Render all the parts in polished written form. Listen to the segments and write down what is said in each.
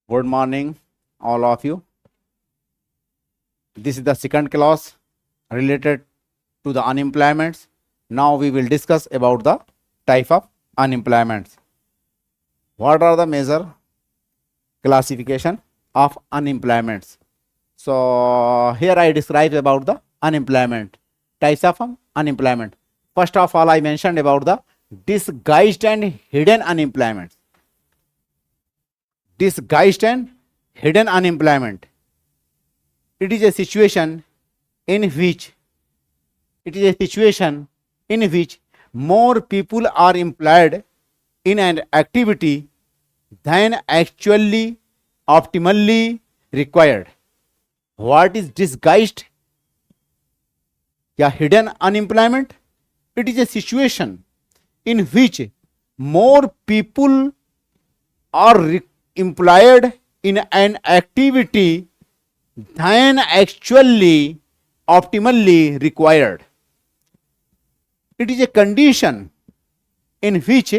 Good morning, all of you. This is the second class related to the unemployments. Now we will discuss about the type of unemployments. What are the major classification of unemployments? So here I describe about the unemployment, types of unemployment. First of all, I mentioned about the disguised and hidden unemployment. Disguised and hidden unemployment. It is a situation in which more people are employed in an activity than actually optimally required. What is disguised या hidden unemployment? It is a situation in which more people are employed in an activity than actually optimally required. It is a condition in which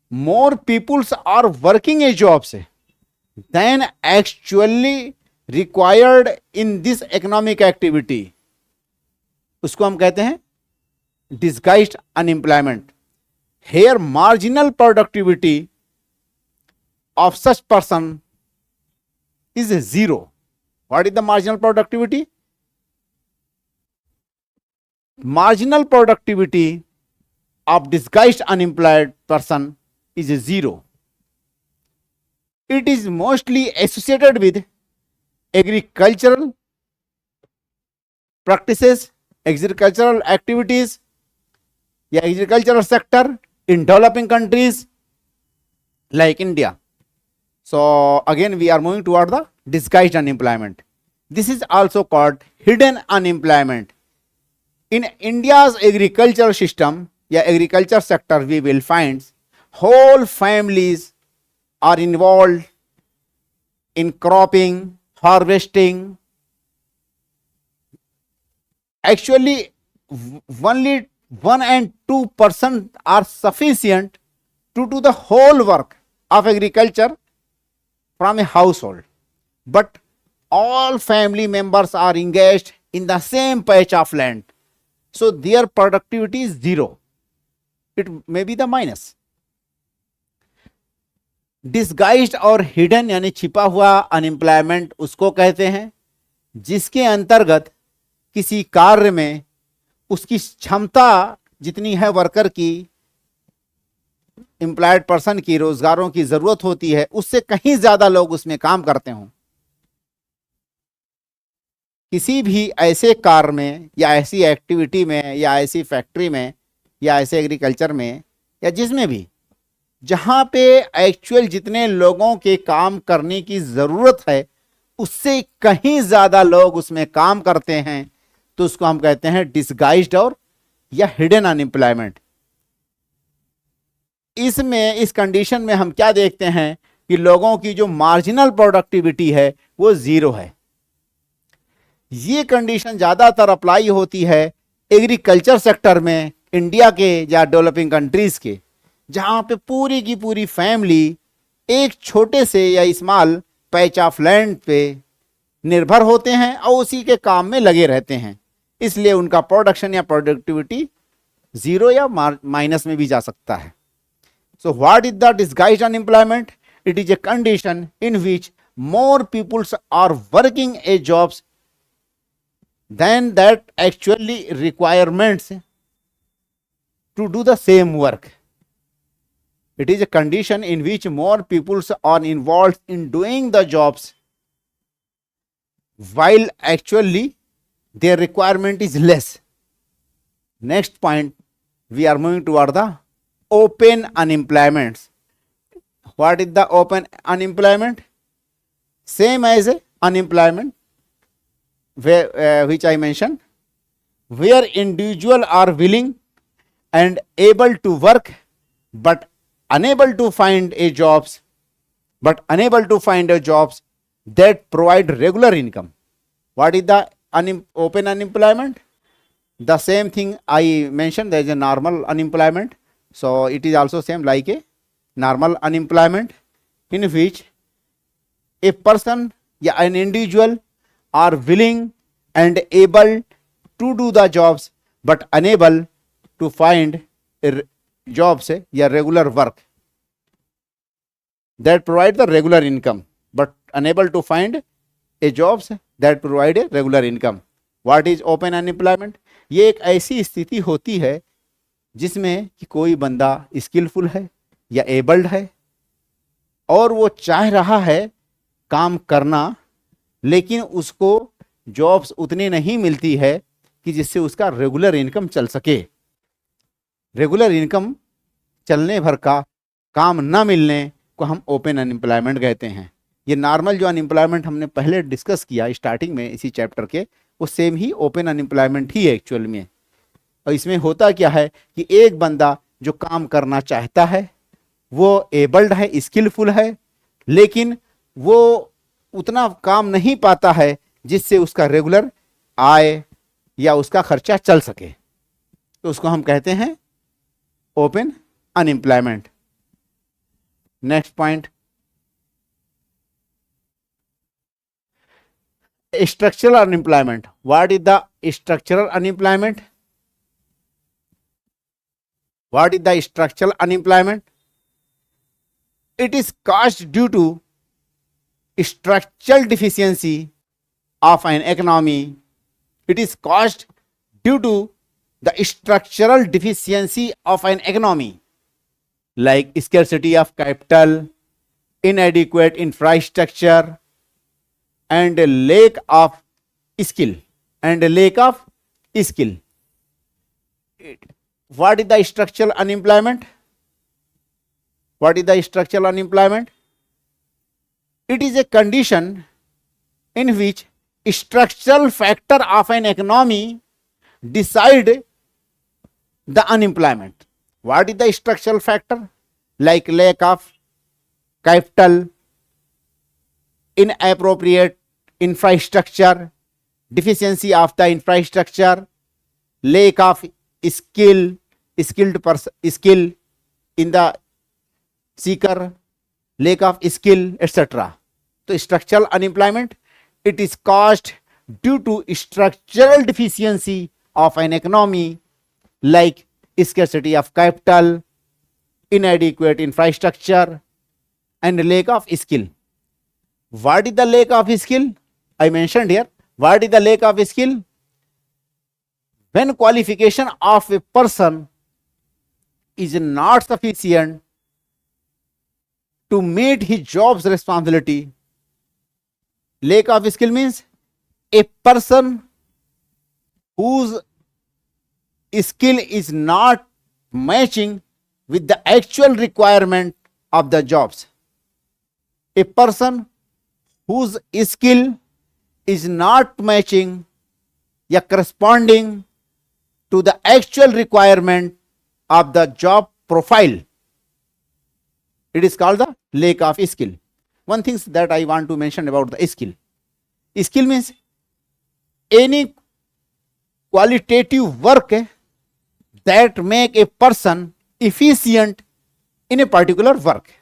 more people are working a jobs than actually required in this economic activity. उसको हम कहते हैं disguised unemployment. Here marginal productivity of such person is zero. What is the marginal productivity? Marginal productivity of disguised unemployed person is zero. It is mostly associated with agricultural practices, agricultural activities, या agricultural sector in developing countries like India. So again we are moving toward the disguised unemployment. This is also called hidden unemployment. In India's agricultural system या agriculture sector we will find whole families are involved in cropping, harvesting. Actually only 1 and 2% are sufficient to do the whole work of agriculture from a household, but all family members are engaged in the same patch of land, so their productivity is zero. It may be the minus. Disguised और hidden यानी छिपा हुआ unemployment उसको कहते हैं जिसके अंतर्गत किसी कार्य में उसकी क्षमता जितनी है वर्कर की, एम्प्लॉयड पर्सन की, रोजगारों की जरूरत होती है उससे कहीं ज्यादा लोग उसमें काम करते हों. किसी भी ऐसे कार्य में या ऐसी एक्टिविटी में या ऐसी फैक्ट्री में या ऐसे एग्रीकल्चर में या जिसमें भी जहां पे एक्चुअल जितने लोगों के काम करने की जरूरत है उससे कहीं ज्यादा लोग उसमें काम करते हैं, तो उसको हम कहते हैं डिस्गाइज्ड और या हिडन अनएम्प्लॉयमेंट. इसमें इस कंडीशन में हम क्या देखते हैं कि लोगों की जो मार्जिनल प्रोडक्टिविटी है वो जीरो है. ये कंडीशन ज्यादातर अप्लाई होती है एग्रीकल्चर सेक्टर में इंडिया के या डेवलपिंग कंट्रीज के, जहां पे पूरी की पूरी फैमिली एक छोटे से या स्मॉल पैच ऑफ लैंड पे निर्भर होते हैं और उसी के काम में लगे रहते हैं, इसलिए उनका प्रोडक्शन या प्रोडक्टिविटी जीरो या माइनस में भी जा सकता है. So what is the disguised unemployment? It is a condition in which more peoples are working a jobs than that actually requirements to do the same work. It is a condition in which more people are involved in doing the jobs while actually their requirement is less. Next point, we are moving toward the open unemployment. What is the open unemployment? Same as a unemployment which I mentioned, where individuals are willing and able to work but unable to find a jobs that provide regular income. What is the open unemployment? The same thing I mentioned, there is a normal unemployment, so it is also same like a normal unemployment. in which a person या an individual are willing and able to do the jobs but unable to find jobs या regular work that provide the regular income but unable to find a jobs that provide a regular income. What is open unemployment? ये एक ऐसी स्थिति होती है जिसमें कि कोई बंदा स्किलफुल है या एबल्ड है और वो चाह रहा है काम करना, लेकिन उसको जॉब्स उतनी नहीं मिलती है कि जिससे उसका रेगुलर इनकम चल सके. रेगुलर इनकम चलने भर का काम न मिलने को हम ओपन अनएम्प्लॉयमेंट कहते हैं. ये नॉर्मल जो अनएम्प्लॉयमेंट हमने पहले डिस्कस किया स्टार्टिंग में इसी चैप्टर के, वो सेम ही ओपन अनएम्प्लॉयमेंट ही है एक्चुअल में. और इसमें होता क्या है कि एक बंदा जो काम करना चाहता है वो एबल्ड है, स्किलफुल है, लेकिन वो उतना काम नहीं पाता है जिससे उसका रेगुलर आय या उसका खर्चा चल सके, तो उसको हम कहते हैं open unemployment. Next point, structural unemployment. What is the structural unemployment? What is the structural unemployment? It is caused due to structural deficiency of an economy. It is caused due to the structural deficiency of an economy, like scarcity of capital, inadequate infrastructure, and a lack of skill. What is the structural unemployment? What is the structural unemployment? It is a condition in which structural factor of an economy decide the unemployment. What is the structural factor? Like lack of capital, inappropriate infrastructure, deficiency of the infrastructure, lack of skill in the seeker, lack of skill, etc. So structural unemployment, it is caused due to structural deficiency of an economy, like scarcity of capital, inadequate infrastructure, and lack of skill. What is the lack of skill? I mentioned here. What is the lack of skill? When qualification of a person is not sufficient to meet his job's responsibility. Lack of skill means a person whose skill is not matching with the actual requirement of the jobs. A person whose skill is not matching या corresponding to the actual requirement of the job profile, it is called the lack of skill. One thing that I want to mention about the skill. Skill means any qualitative work that make a person efficient in a particular work.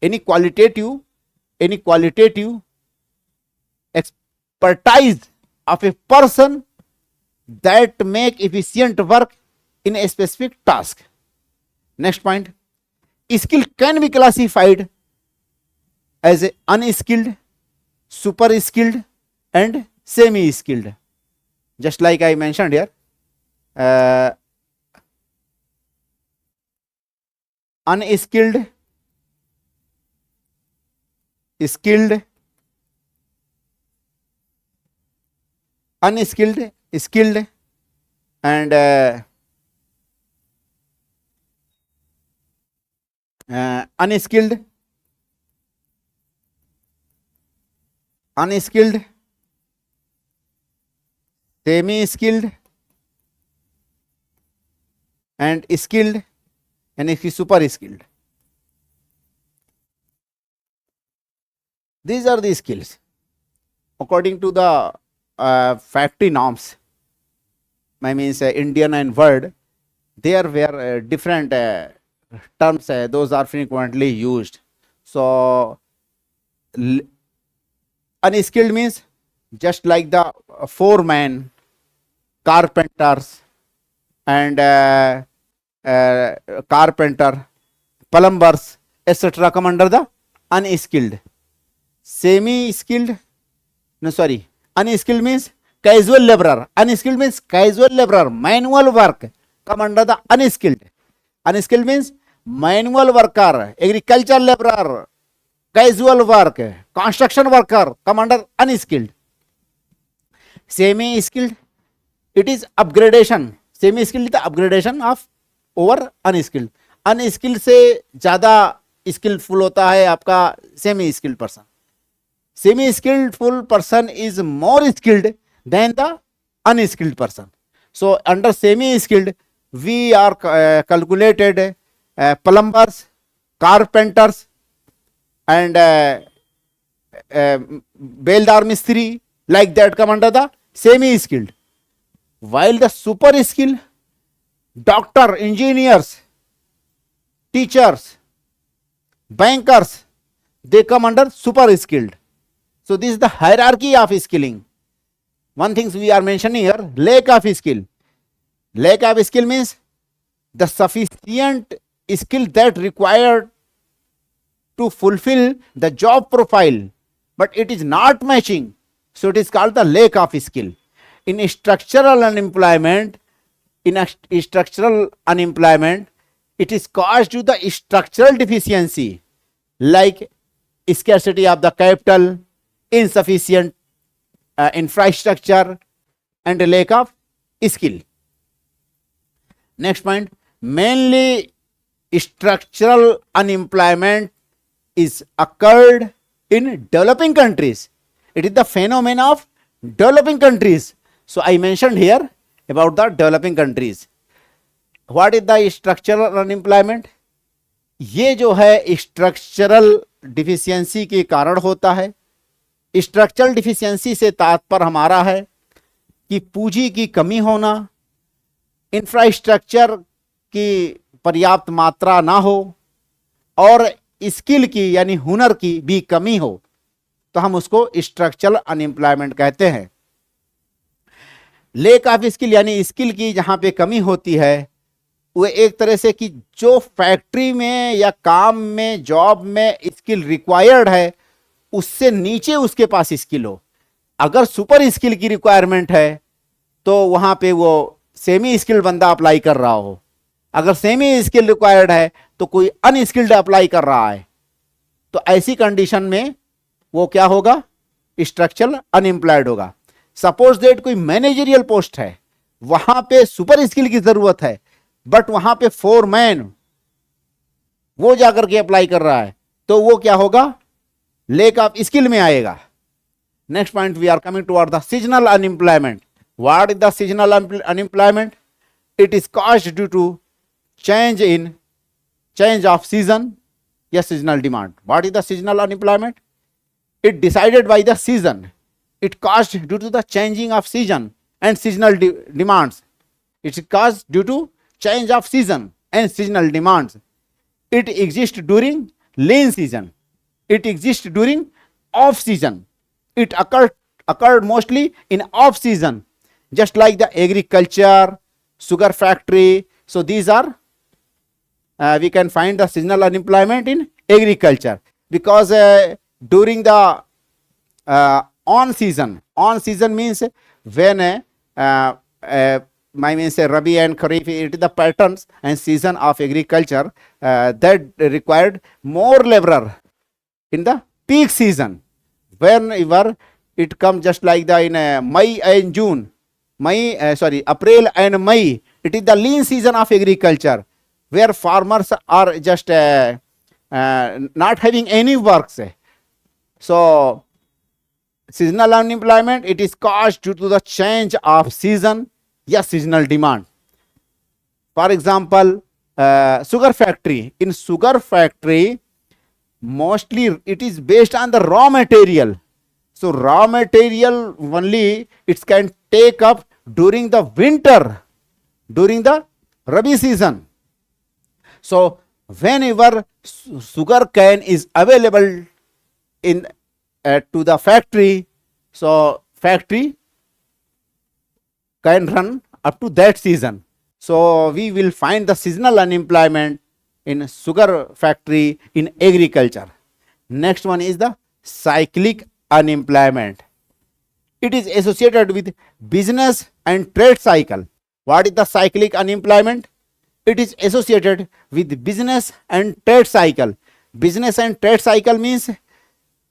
Any qualitative expertise of a person that make efficient work in a specific task. Next point, skill can be classified as unskilled, super skilled, and semi skilled. Just like I mentioned here, unskilled, skilled, unskilled, skilled, and unskilled, semi-skilled, and skilled, and super skilled. These are the skills according to the factory norms. I means Indian and world, there were different terms, those are frequently used. So unskilled means just like the foreman, carpenters, and carpenter, plumbers, etc. come under the unskilled. Semi skilled, no sorry, unskilled means casual laborer. Unskilled means casual laborer, manual work come under the unskilled. Unskilled means manual worker, agricultural laborer, casual work, construction worker come under unskilled. Semi skilled, it is upgradation. Semi skilled is the upgradation of over unskilled. Unskilled से ज्यादा skilful होता है आपका semi skilled person. Semi skilledful person is more skilled than the unskilled person. So under semi skilled we are calculated plumbers, carpenters, and beldar mistri, like that come under the semi skilled. While the super skilled, doctor, engineers, teachers, bankers, they come under super skilled. So this is the hierarchy of skilling. One thing we are mentioning here, lack of skill. Lack of skill means the sufficient skill that required to fulfill the job profile, but it is not matching. So it is called the lack of skill. In structural unemployment, it is caused to the structural deficiency, like scarcity of the capital, insufficient infrastructure, and a lack of skill. Next point, mainly structural unemployment is occurred in developing countries. It is the phenomenon of developing countries. So I mentioned here about the developing countries. What is the structural unemployment? ये जो है structural deficiency के कारण होता है. Structural deficiency से तात्पर्य हमारा है कि पूंजी की कमी होना, इंफ्रास्ट्रक्चर की पर्याप्त मात्रा ना हो और स्किल की यानी हुनर की भी कमी हो, तो हम उसको स्ट्रक्चरल अनएम्प्लॉयमेंट कहते हैं. लेक ऑफ स्किल यानी स्किल की जहां पे कमी होती है, वो एक तरह से कि जो फैक्ट्री में या काम में जॉब में स्किल रिक्वायर्ड है उससे नीचे उसके पास स्किल हो. अगर सुपर स्किल की रिक्वायरमेंट है तो वहां पे वो सेमी स्किल्ड बंदा अप्लाई कर रहा हो. अगर सेमी स्किल रिक्वायर्ड है तो कोई अनस्किल्ड अप्लाई कर रहा है, तो ऐसी कंडीशन में वो क्या होगा, स्ट्रक्चरल अनएम्प्लॉयड होगा. सपोज दैट कोई मैनेजरियल पोस्ट है, वहां पे सुपर स्किल की जरूरत है, बट वहां पे फोरमैन वो जाकर के अप्लाई कर रहा है, तो वो क्या होगा, लेक ऑफ स्किल में आएगा. Next point, we are coming toward the seasonal unemployment. What is the seasonal unemployment? It is caused due to change of season, yes, seasonal demand. What is the seasonal unemployment? It decided by the season. It caused due to the changing of season and seasonal demands. It is caused due to change of season and seasonal demands. It exists during lean season. It exists during off season. It occurred mostly in off season, just like the agriculture, sugar factory. So these are we can find the seasonal unemployment in agriculture, because during the on season means when I mean say Rabi and Kharif, it is the patterns and season of agriculture that required more laborer in the peak season. Whenever it comes just like the in May and June, April and May, it is the lean season of agriculture, where farmers are just not having any works. So seasonal unemployment, it is caused due to the change of season, yes, seasonal demand. For example, sugar factory. In sugar factory, mostly it is based on the raw material. So raw material only it can take up during the winter, during the Rabi season. So whenever sugar cane is available in to the factory, so factory can run up to that season. So we will find the seasonal unemployment in sugar factory, in agriculture. Next one is the cyclic unemployment. It is associated with business and trade cycle. What is the cyclic unemployment? It is associated with business and trade cycle. Business and trade cycle means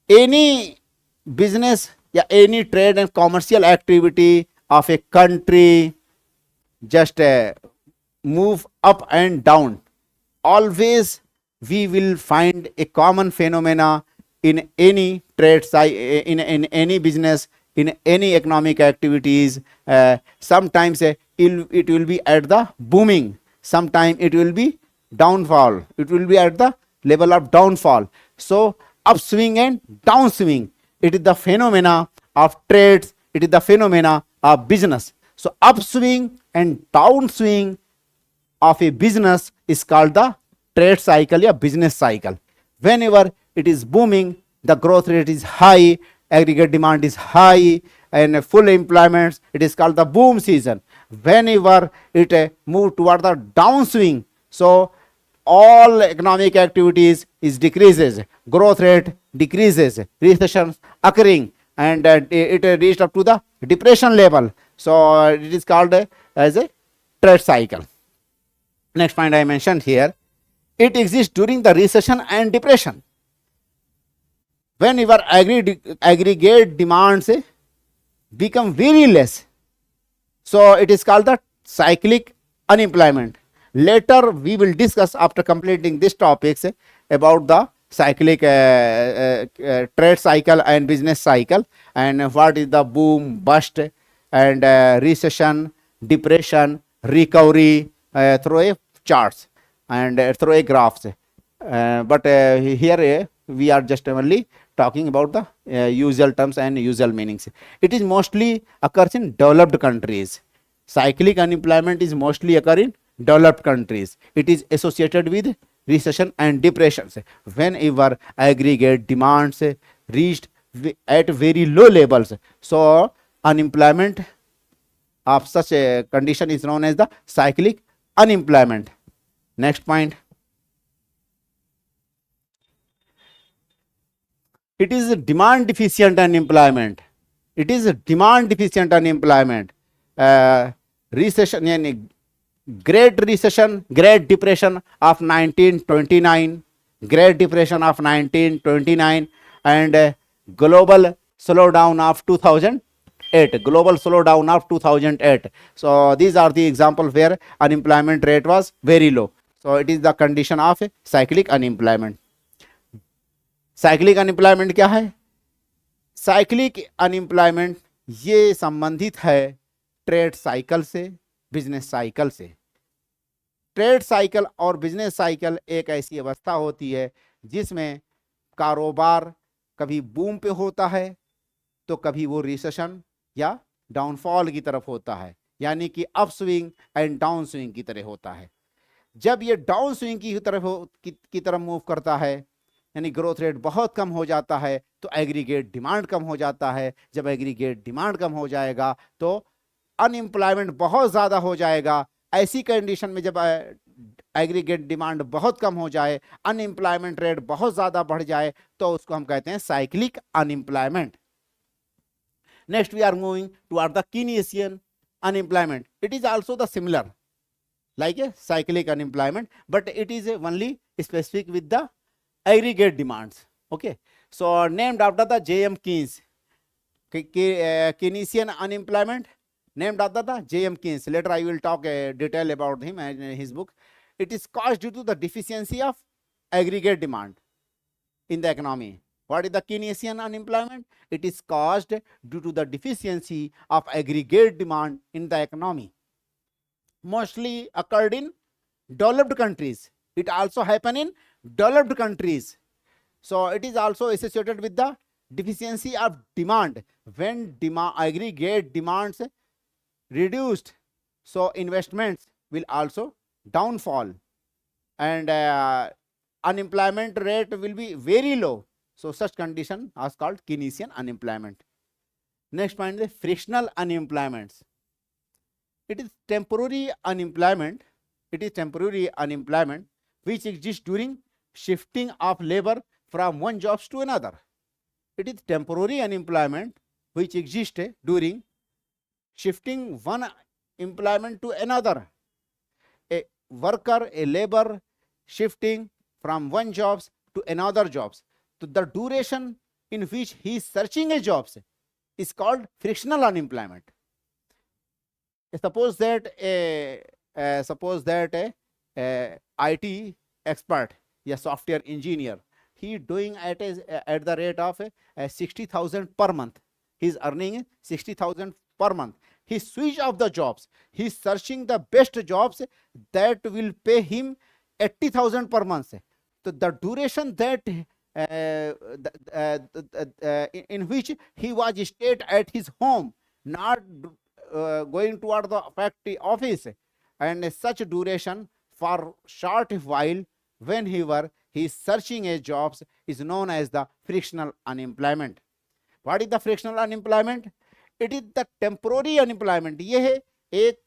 any business या any trade and commercial activity of a country just move up and down. Always we will find a common phenomena in any trade in any business, in any economic activities. Sometimes it will be at the booming, sometimes it will be downfall, it will be at the level of downfall. So upswing and downswing, it is the phenomena of trades, it is the phenomena of business. So upswing and downswing of a business is called the trade cycle or business cycle. Whenever it is booming, the growth rate is high, aggregate demand is high, and full employment, it is called the boom season. Whenever it move toward the downswing, so all economic activities is decreases, growth rate decreases, recession occurring, and it reached up to the depression level. So it is called as a trade cycle. Next point I mentioned here, it exists during the recession and depression. Whenever aggregate demands become very less, so it is called the cyclic unemployment. Later we will discuss, after completing this topics, about the cyclic trade cycle and business cycle, and what is the boom, bust, and recession, depression, recovery through a charts and through a graphs. But here we are just only talking about the usual terms and usual meanings. It is mostly occurs in developed countries. Cyclic unemployment is mostly occur in developed countries. It is associated with recession and depressions. Whenever aggregate demands reached at very low levels, so unemployment of such a condition is known as the cyclic unemployment. Next point, it is a demand deficient unemployment. It is a demand deficient unemployment. Recession, yani Great Recession, Great Depression of 1929, Great Depression of 1929, and global slowdown of 2008, global slowdown of 2008. So these are the examples where unemployment rate was very low. So it is the condition of cyclic unemployment. Cyclic unemployment क्या है? Cyclic unemployment ये संबंधित है trade cycle से, business cycle से। Trade cycle और business cycle एक ऐसी अवस्था होती है जिसमें कारोबार कभी बूम पे होता है तो कभी वो रिसेशन या डाउनफॉल की तरफ होता है, यानी कि up swing and down swing की तरह होता है। जब ये डाउन स्विंग की तरफ मूव करता है, यानी ग्रोथ रेट बहुत कम हो जाता है, तो एग्रीगेट डिमांड कम हो जाता है। जब एग्रीगेट डिमांड कम हो जाएगा तो अनएम्प्लॉयमेंट बहुत ज़्यादा हो जाएगा। ऐसी कंडीशन में जब एग्रीगेट डिमांड बहुत कम हो जाए, अनएम्प्लॉयमेंट रेट बहुत ज़्यादा बढ़ जाए, तो उसको हम कहते हैं cyclic unemployment. Next we are moving toward the Keynesian unemployment. It is also the similar like a cyclic unemployment, but it is only specific with the aggregate demands. Okay, so named after the J.M. Keynes, Keynesian unemployment, named after the J.M. Keynes. Later I will talk detail about him and his book. It is caused due to the deficiency of aggregate demand in the economy. What is the Keynesian unemployment? It is caused due to the deficiency of aggregate demand in the economy. Mostly occurred in developed countries. It also happen in developed countries. So it is also associated with the deficiency of demand. When aggregate demands reduced, so investments will also downfall, and unemployment rate will be very low. So such condition is called Keynesian unemployment. Next point is frictional unemployment. It is temporary unemployment. It is temporary unemployment which exists during shifting of labor from one job to another. It is temporary unemployment which exists during shifting one employment to another. A worker, a labor shifting from one jobs to another jobs. So the duration in which he is searching a jobs is called frictional unemployment. Suppose that a IT expert, a software engineer, he doing at the rate of 60,000 per month. He is earning 60,000 per month. He switch off the jobs. He is searching the best jobs that will pay him 80,000 per month. So the duration that in which he was stayed at his home, not going toward the factory office, and such duration for short while when he is searching a jobs is known as the frictional unemployment. What is the frictional unemployment? It is the temporary unemployment. ये है एक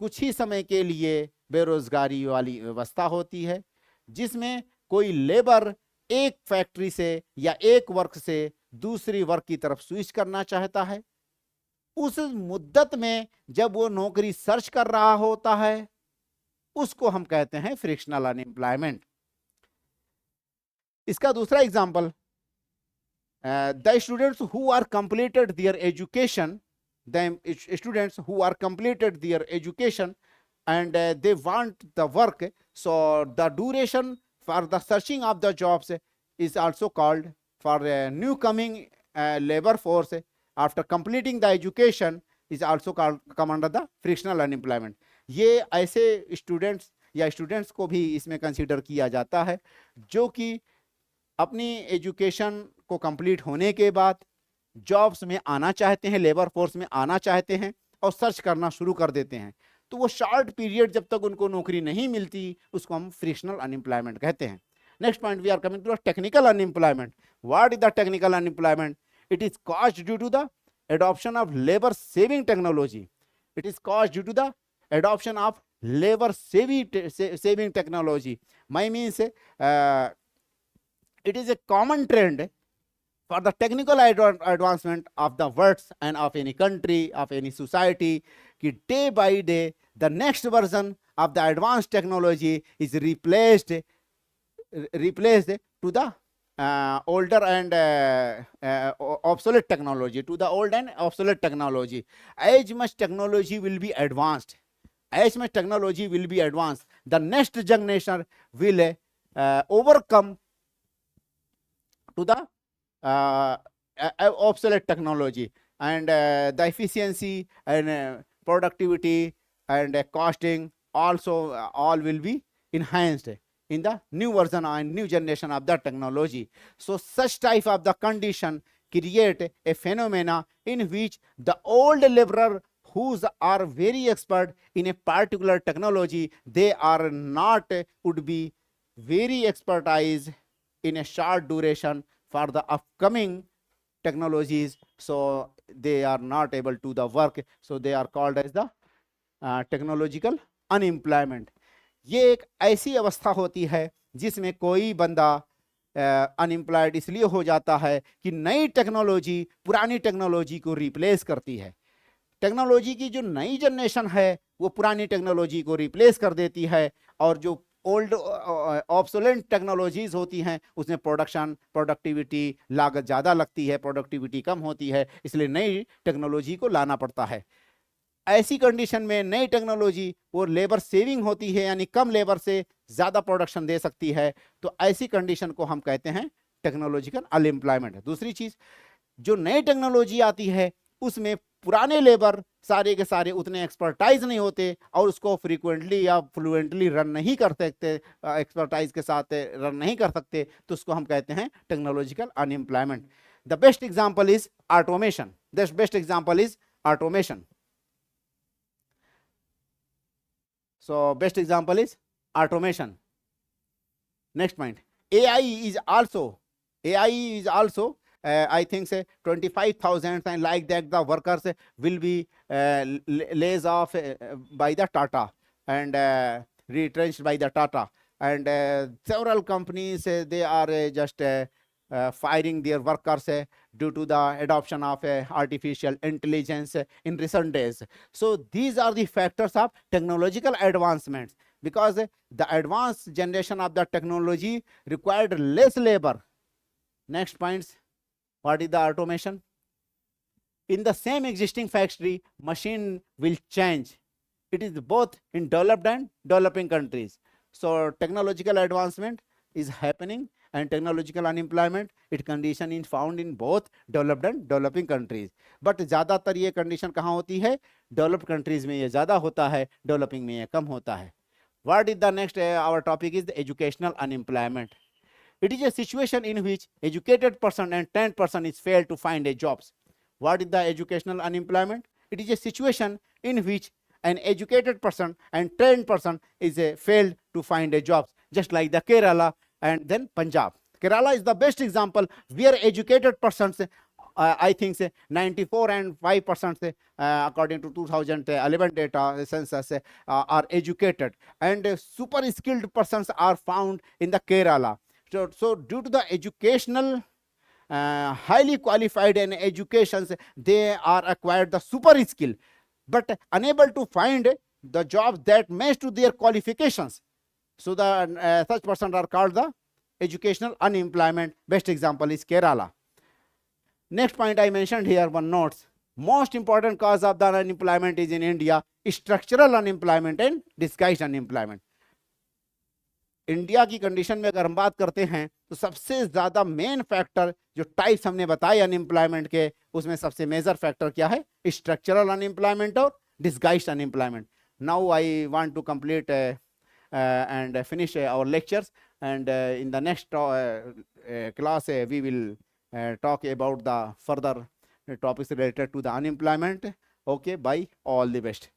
कुछ ही समय के लिए बेरोजगारी वाली व्यवस्था होती है जिसमें कोई लेबर एक फैक्ट्री से या एक वर्क से दूसरी वर्क की तरफ स्विच करना चाहता है। उस मुद्दत में जब वो नौकरी सर्च कर रहा होता है उसको हम कहते हैं फ्रिक्शनल अनएम्प्लॉयमेंट। इसका दूसरा example, the students who are completed their education, and they want the work, so the duration for the searching of the jobs is also called for a new coming labor force after completing the education is also called come under the frictional unemployment. ये ऐसे students या students को भी इसमें consider किया जाता है जो कि अपनी एजुकेशन को कंप्लीट होने के बाद जॉब्स में आना चाहते हैं, लेबर फोर्स में आना चाहते हैं और सर्च करना शुरू कर देते हैं। तो वो शॉर्ट पीरियड जब तक उनको नौकरी नहीं मिलती उसको हम फ्रिक्शनल अनएम्प्लॉयमेंट कहते हैं। Next point, we are coming to technical unemployment. What is the technical unemployment? It is caused due to the adoption of labor saving technology. It is caused due to the adoption of labor saving technology. My means it is a common trend for the technical advancement of the words and of any country, of any society, कि day by day the next version of the advanced technology is replaced to the older and obsolete technology, to the old and obsolete technology. As much technology will be advanced, the next generation will overcome to the obsolete technology, and the efficiency and productivity and costing also all will be enhanced in the new version and new generation of the technology. So such type of the condition create a phenomena in which the old laborer who are very expert in a particular technology, they are not would be very expertise in a short duration for the upcoming technologies, so they are not able to the work, so they are called as the technological unemployment. ये एक ऐसी अवस्था होती है जिसमें कोई बंदा unemployed इसलिए हो जाता है कि नई टेक्नोलॉजी पुरानी टेक्नोलॉजी को रिप्लेस करती है। टेक्नोलॉजी की जो नई जनरेशन है वो पुरानी टेक्नोलॉजी को रिप्लेस कर देती है, और जो ओल्ड ऑब्सोलेंट टेक्नोलॉजीज होती हैं उसमें प्रोडक्टिविटी लागत ज़्यादा लगती है, प्रोडक्टिविटी कम होती है, इसलिए नई टेक्नोलॉजी को लाना पड़ता है। ऐसी कंडीशन में नई टेक्नोलॉजी वो लेबर सेविंग होती है, यानी कम लेबर से ज़्यादा प्रोडक्शन दे सकती है, तो ऐसी कंडीशन को हम कहते हैं टेक्नोलॉजिकल अनएम्प्लॉयमेंट। दूसरी चीज़, जो नई टेक्नोलॉजी आती है उसमें पुराने लेबर सारे के सारे उतने एक्सपर्टाइज नहीं होते और उसको फ्रीक्वेंटली या फ्लुएंटली रन नहीं कर सकते, एक्सपर्टाइज के साथ रन नहीं कर सकते, तो उसको हम कहते हैं technological unemployment. The best example is automation. The best example is automation. So best example is automation. Next point, AI is also AI is also, I think, say 25,000 and like that the workers will be lays off by the Tata and retrenched by the Tata, and several companies they are just firing their workers due to the adoption of artificial intelligence in recent days. So these are the factors of technological advancements, because the advanced generation of the technology required less labor. Next points, what is the automation? In the same existing factory, machine will change. It is both in developed and developing countries. So technological advancement is happening, and technological unemployment it condition is found in both developed and developing countries. But ज़्यादातर ये condition कहाँ होती है? Developed countries में ये ज़्यादा होता है, डेवलपिंग में ये कम होता है. What is the next? Our topic is the educational unemployment. It is a situation in which educated person and 10% is failed to find a jobs. What is the educational unemployment? It is a situation in which an educated person and 10% is failed to find a jobs, just like the Kerala and then Punjab. Kerala is the best example where educated persons, I think 94 and 5% according to 2011 data census are educated, and super skilled persons are found in the Kerala. So due to the educational highly qualified and educations, they are acquired the super skill, but unable to find the jobs that match to their qualifications. So the such persons are called the educational unemployment. Best example is Kerala. Next point I mentioned here, one notes. Most important cause of the unemployment is in India structural unemployment and disguised unemployment. India की condition में अगर हम बात करते हैं तो सबसे ज्यादा मेन फैक्टर जो टाइप्स हमने बताए अनएम्प्लॉयमेंट के, उसमें सबसे मेजर फैक्टर क्या है? स्ट्रक्चरल अनएम्प्लॉयमेंट और disguised unemployment. Now I want to complete and finish our lectures, and in the next class we will talk about the further topics related to the unemployment. Okay, bye, all the best.